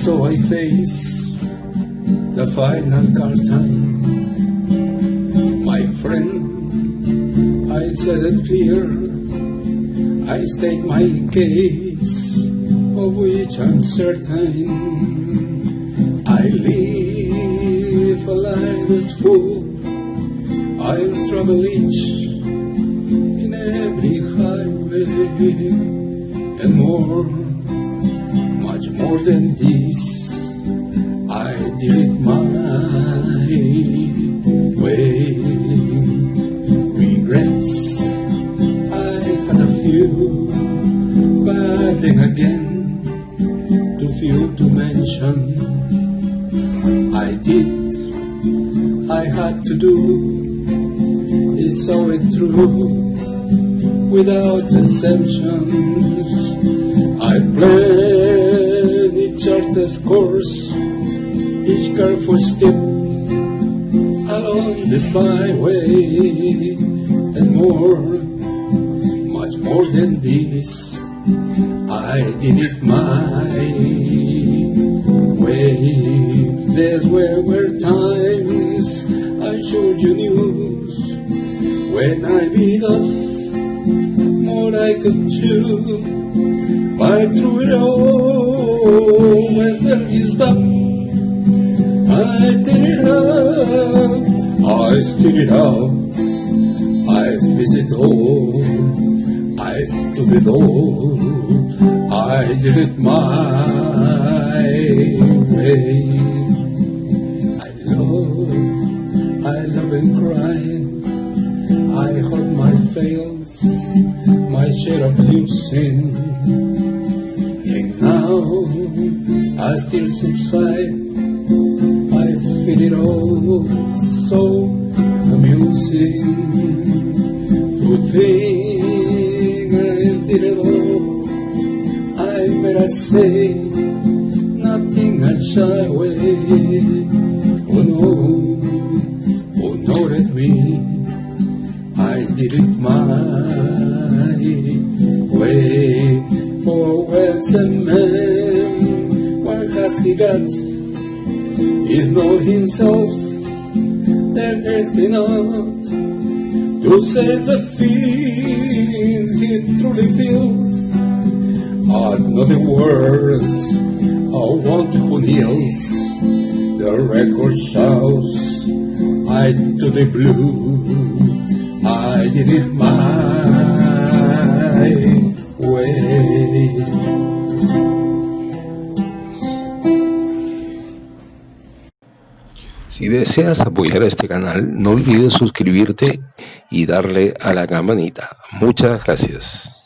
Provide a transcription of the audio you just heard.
so I face the final curtain. My friend, I said it clear, I state my case, of which I'm certain. I live a life that's full, I'll travel each in every highway, and more, much more than this, I did it my way. Regrets, I had a few, but then again, too few to mention. I did, I had to do, it's so true, without exemptions. I planned each artist's course, each careful step along the byway, and more, much more than this, I did it my way. There were times I showed you news, when I beat off more I could chew, but through it all, when then he stopped, I did it up, I stood it up, I faced it all, I took it all, I did it my way. I love and cry, I hurt my fails, my share of losing, and now I still subside, I feel it all so amusing, to think I did it all, I better say, nothing I shy away, oh no, oh no, at me, I did it my way. For where's a man, where has he got? He knows himself, there is enough to say the things he truly feels. I know the words, I want who kneels. The record shouts, I do the blue, I did it my way. Si deseas apoyar a este canal, no olvides suscribirte y darle a la campanita. Muchas gracias.